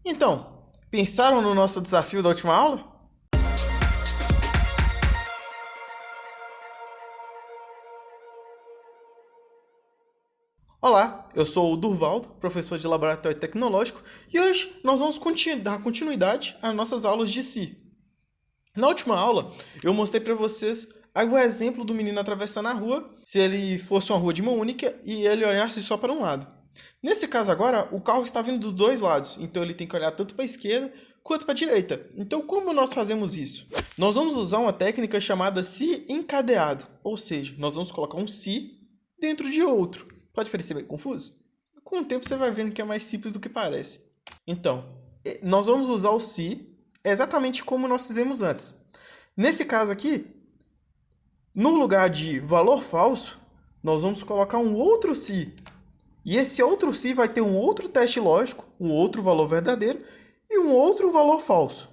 Então, pensaram no nosso desafio da última aula? Olá, eu sou o Durvaldo, professor de Laboratório Tecnológico, e hoje nós vamos dar continuidade às nossas aulas de Si. Na última aula, eu mostrei para vocês o exemplo do menino atravessando a rua, se ele fosse uma rua de mão única e ele olhasse só para um lado. Nesse caso agora, o carro está vindo dos dois lados, então ele tem que olhar tanto para a esquerda quanto para a direita. Então, como nós fazemos isso? Nós vamos usar uma técnica chamada Si encadeado, ou seja, nós vamos colocar um Si dentro de outro. Pode parecer meio confuso? Com o tempo você vai vendo que é mais simples do que parece. Então, nós vamos usar o Si exatamente como nós fizemos antes. Nesse caso aqui, no lugar de valor falso, nós vamos colocar um outro Si. E esse outro Si vai ter um outro teste lógico, um outro valor verdadeiro e um outro valor falso.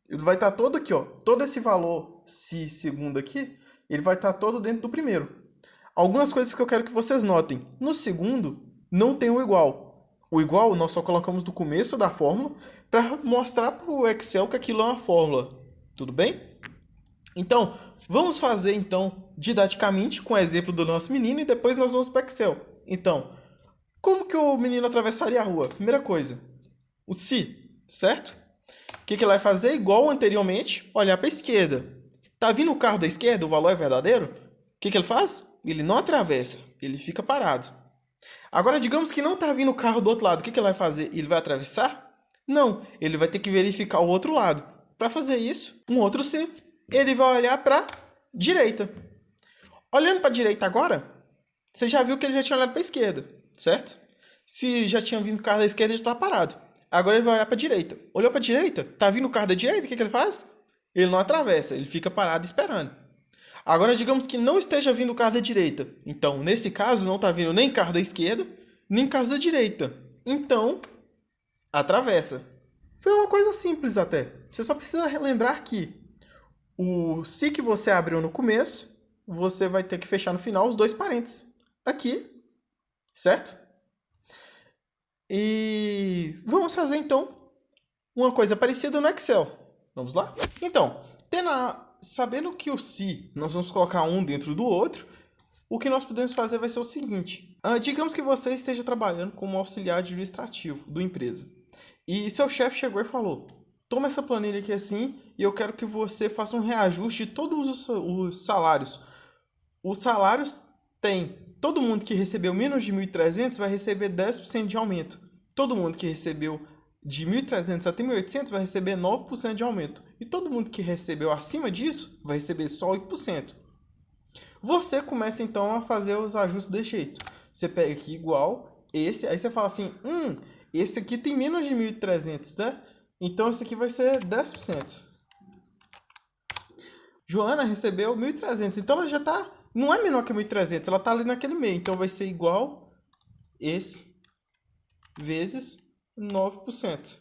Ele vai estar todo aqui, ó. Todo esse valor Si segundo aqui, ele vai estar todo dentro do primeiro. Algumas coisas que eu quero que vocês notem. No segundo, não tem o igual. O igual nós só colocamos no começo da fórmula para mostrar para o Excel que aquilo é uma fórmula. Tudo bem? Então, vamos fazer didaticamente com o exemplo do nosso menino e depois nós vamos para o Excel. Então, como que o menino atravessaria a rua? Primeira coisa, o Si, certo? O que ele vai fazer? Igual anteriormente, olhar para a esquerda. Tá vindo o carro da esquerda, o valor é verdadeiro? O que ele faz? Ele não atravessa, ele fica parado. Agora, digamos que não tá vindo o carro do outro lado, o que ele vai fazer? Ele vai atravessar? Não, ele vai ter que verificar o outro lado. Para fazer isso, um outro Si, ele vai olhar para direita. Olhando para a direita agora, você já viu que ele já tinha olhado para a esquerda, certo? Se já tinha vindo o carro da esquerda, ele já estava parado. Agora ele vai olhar para a direita. Olhou para a direita, tá vindo o carro da direita, o que ele faz? Ele não atravessa, ele fica parado esperando. Agora, digamos que não esteja vindo o carro da direita. Então, nesse caso, não está vindo nem carro da esquerda, nem carro da direita. Então, atravessa. Foi uma coisa simples até. Você só precisa lembrar que o Se que você abriu no começo, você vai ter que fechar no final os dois parênteses. Aqui, certo? E vamos fazer então uma coisa parecida no Excel. Vamos lá? Então, sabendo que o Si nós vamos colocar um dentro do outro, o que nós podemos fazer vai ser o seguinte. Digamos que você esteja trabalhando como auxiliar administrativo da empresa. E seu chefe chegou e falou: toma essa planilha aqui assim e eu quero que você faça um reajuste de todos os salários. Os salários tem. Todo mundo que recebeu menos de 1.300 vai receber 10% de aumento. Todo mundo que recebeu de 1.300 até 1.800 vai receber 9% de aumento. E todo mundo que recebeu acima disso vai receber só 8%. Você começa então a fazer os ajustes desse jeito. Você pega aqui igual esse, aí você fala assim, esse aqui tem menos de 1.300, né? Então esse aqui vai ser 10%. Joana recebeu 1.300, então ela já tá, não é menor que 1.300, ela tá ali naquele meio. Então vai ser igual esse vezes 9%.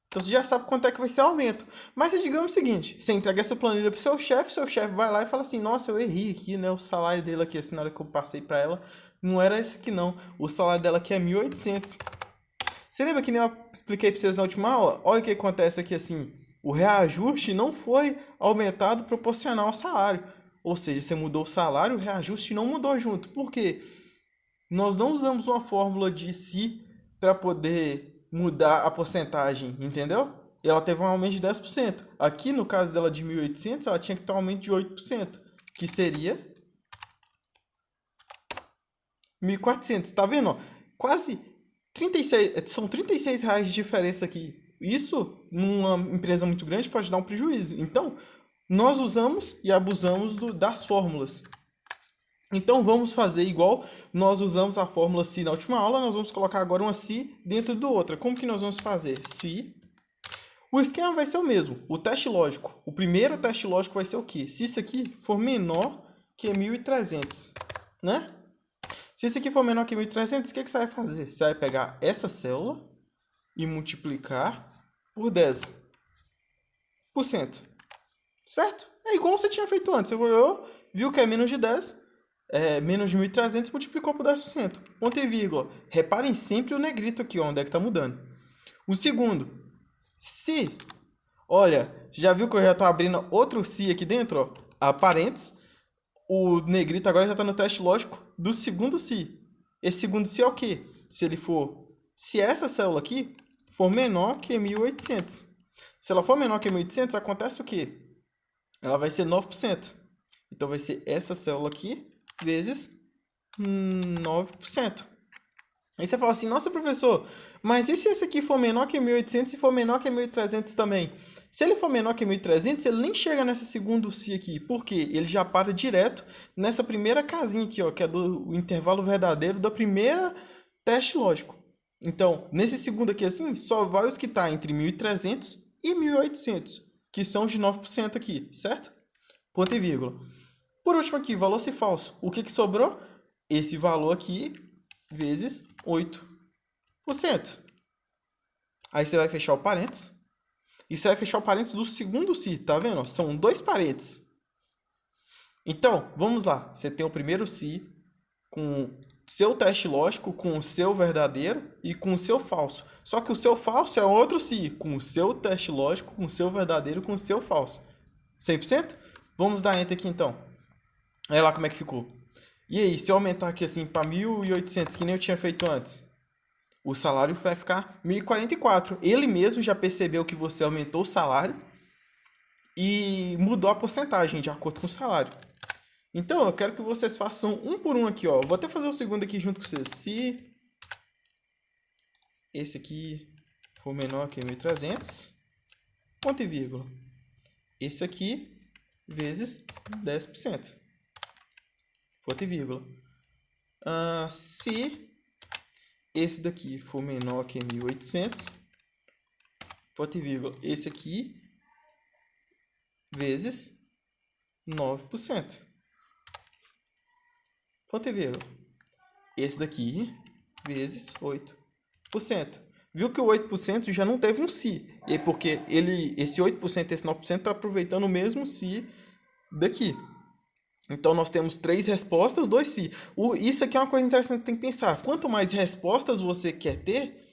Então você já sabe quanto é que vai ser o aumento. Mas digamos o seguinte, você entrega essa planilha pro seu chefe vai lá e fala assim, nossa, eu errei aqui, né? O salário dele aqui, assim, na hora que eu passei para ela, não era esse aqui não. O salário dela aqui é 1.800. Você lembra que nem eu expliquei para vocês na última aula? Olha o que acontece aqui assim, o reajuste não foi aumentado proporcional ao salário. Ou seja, você mudou o salário, o reajuste não mudou junto. Por quê? Nós não usamos uma fórmula de Si para poder mudar a porcentagem, entendeu? E ela teve um aumento de 10%. Aqui, no caso dela de 1.800, ela tinha que ter um aumento de 8%, que seria 1.400. Tá vendo? Quase 36, são R$ 36 de diferença aqui. Isso, numa empresa muito grande, pode dar um prejuízo. Então, nós usamos e abusamos das fórmulas. Então vamos fazer igual nós usamos a fórmula Si na última aula, nós vamos colocar agora uma Si dentro do outra. Como que nós vamos fazer? Si. O esquema vai ser o mesmo, o teste lógico. O primeiro teste lógico vai ser o quê? Se isso aqui for menor que 1.300, né? Se isso aqui for menor que 1.300, o que você vai fazer? Você vai pegar essa célula e multiplicar por 10%. Certo? É igual você tinha feito antes. Você olhou, viu que é menos de 10%. Menos de 1.300 multiplicou por 10%. Ponto e vírgula. Reparem sempre o negrito aqui, ó, onde é que está mudando. O segundo, se, olha, já viu que eu já estou abrindo outro se aqui dentro, ó, a parênteses. O negrito agora já está no teste lógico do segundo se. Esse segundo se é o quê? Se essa célula aqui for menor que 1.800. Se ela for menor que 1.800, acontece o quê? Ela vai ser 9%. Então vai ser essa célula aqui vezes 9%. Aí você fala assim, nossa, professor, mas e se esse aqui for menor que 1.800 e for menor que 1.300 também? Se ele for menor que 1.300, ele nem chega nessa segundo se aqui. Por quê? Ele já para direto nessa primeira casinha aqui, ó, que é do intervalo verdadeiro da primeira teste lógico. Então, nesse segundo aqui assim, só vai os que tá entre 1.300 e 1.800, que são os de 9% aqui, certo? Ponto e vírgula. Por último aqui, valor se falso. O que que sobrou? Esse valor aqui vezes 8%. Aí você vai fechar o parênteses. E você vai fechar o parênteses do segundo se, tá vendo? São dois parênteses. Então, vamos lá. Você tem o primeiro se com seu teste lógico, com o seu verdadeiro e com o seu falso. Só que o seu falso é outro se, com o seu teste lógico, com o seu verdadeiro e com o seu falso. 100%? Vamos dar enter aqui então. Olha lá como é que ficou. E aí, se eu aumentar aqui assim para 1.800, que nem eu tinha feito antes, o salário vai ficar 1.044. Ele mesmo já percebeu que você aumentou o salário e mudou a porcentagem de acordo com o salário. Então, eu quero que vocês façam um por um aqui, ó. Vou até fazer o segundo aqui junto com vocês. Se esse aqui for menor que 1.300, ponto e vírgula. Esse aqui vezes 10%. Ponto e vírgula. Se esse daqui for menor que 1.800, ponto e vírgula. Esse aqui vezes 9%. Ponto e vírgula. Esse daqui vezes 8%. Viu que o 8% já não teve um si. E porque esse 8% e esse 9% está aproveitando o mesmo si daqui. Então, nós temos 3 respostas, 2 si. Isso aqui é uma coisa interessante que tem que pensar. Quanto mais respostas você quer ter,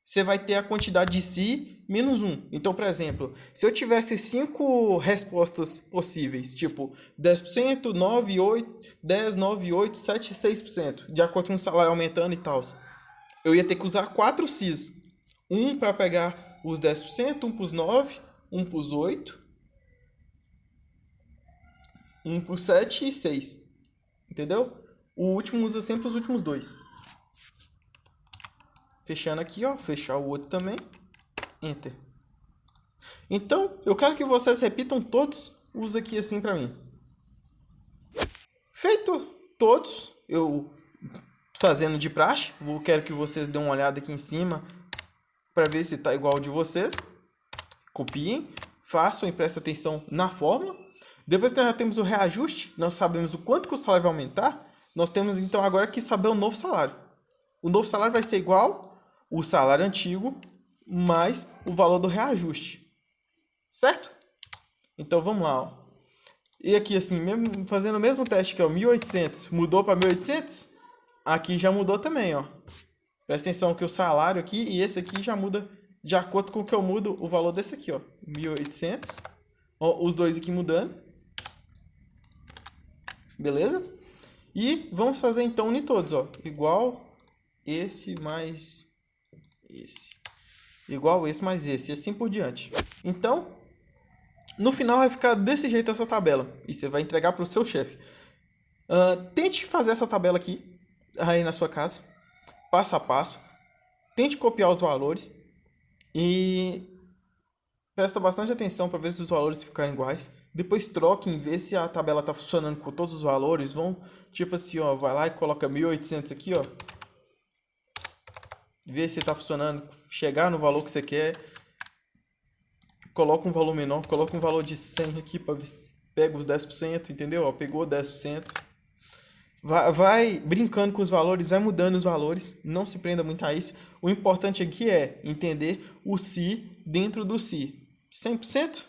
você vai ter a quantidade de si menos 1. Então, por exemplo, se eu tivesse 5 respostas possíveis, tipo 10%, 9, 8, 10, 9, 8, 7, 6%, de acordo com o salário aumentando e tal, eu ia ter que usar 4 sis. Um para pegar os 10%, um para os 9, um para os 8, um por 7 e 6. Entendeu? O último usa sempre os últimos dois. Fechando aqui, ó. Fechar o outro também. Enter. Então, eu quero que vocês repitam todos os aqui assim pra mim. Feito todos, eu fazendo de praxe, quero que vocês dêem uma olhada aqui em cima para ver se tá igual ao de vocês. Copiem, façam e prestem atenção na fórmula. Depois que nós já temos o reajuste, nós sabemos o quanto que o salário vai aumentar, nós temos então agora que saber o novo salário. O novo salário vai ser igual o salário antigo mais o valor do reajuste. Certo? Então vamos lá, ó. E aqui assim, mesmo, fazendo o mesmo teste que é o 1.800, mudou para 1.800? Aqui já mudou também, ó. Presta atenção que o salário aqui e esse aqui já muda de acordo com o que eu mudo o valor desse aqui, ó. 1.800. Ó, os dois aqui mudando. Beleza? E vamos fazer então unir todos, ó. Igual esse mais esse. Igual esse mais esse. E assim por diante. Então, no final vai ficar desse jeito essa tabela. E você vai entregar para o seu chefe. Tente fazer essa tabela aqui, aí na sua casa. Passo a passo. Tente copiar os valores. E presta bastante atenção para ver se os valores ficarem iguais. Depois troquem, vê se a tabela está funcionando com todos os valores. Vão, tipo assim, ó, vai lá e coloca 1.800 aqui, ó. Vê se está funcionando. Chegar no valor que você quer. Coloca um valor menor, coloca um valor de 100 aqui para ver se pega os 10%, entendeu? Ó, pegou 10%. Vai brincando com os valores, vai mudando os valores. Não se prenda muito a isso. O importante aqui é entender o si dentro do si. 100%?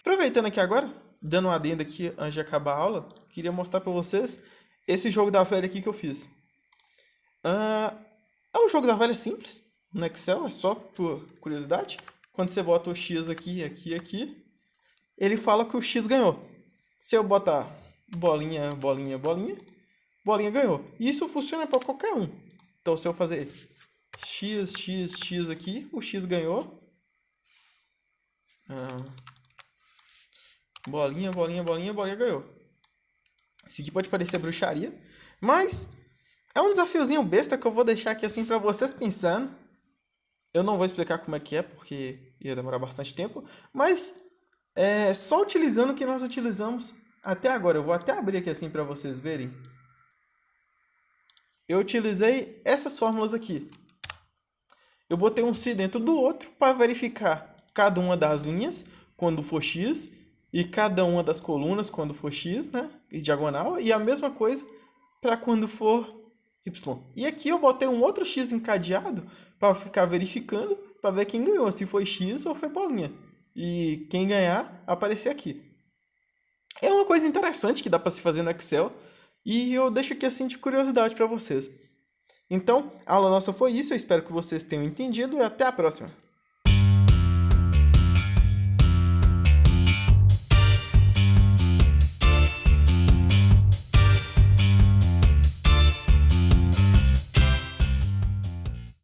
Aproveitando aqui agora, dando um adendo aqui antes de acabar a aula, queria mostrar para vocês esse jogo da velha aqui que eu fiz. É um jogo da velha simples, no Excel, é só por curiosidade. Quando você bota o X aqui, aqui, aqui, ele fala que o X ganhou. Se eu botar bolinha, bolinha, bolinha, bolinha ganhou. E isso funciona para qualquer um. Então, se eu fazer X, X, X aqui, o X ganhou. Bolinha, bolinha, bolinha, bolinha ganhou. Isso aqui pode parecer bruxaria, mas é um desafiozinho besta que eu vou deixar aqui assim para vocês pensando. Eu não vou explicar como é que é, porque ia demorar bastante tempo, mas é só utilizando o que nós utilizamos até agora. Eu vou até abrir aqui assim para vocês verem. Eu utilizei essas fórmulas aqui. Eu botei um se dentro do outro para verificar cada uma das linhas quando for x e cada uma das colunas quando for x, né? E diagonal, e a mesma coisa para quando for y. E aqui eu botei um outro x encadeado para ficar verificando, para ver quem ganhou, se foi x ou foi bolinha. E quem ganhar, aparecer aqui. É uma coisa interessante que dá para se fazer no Excel e eu deixo aqui assim de curiosidade para vocês. Então, a aula nossa foi isso, eu espero que vocês tenham entendido e até a próxima.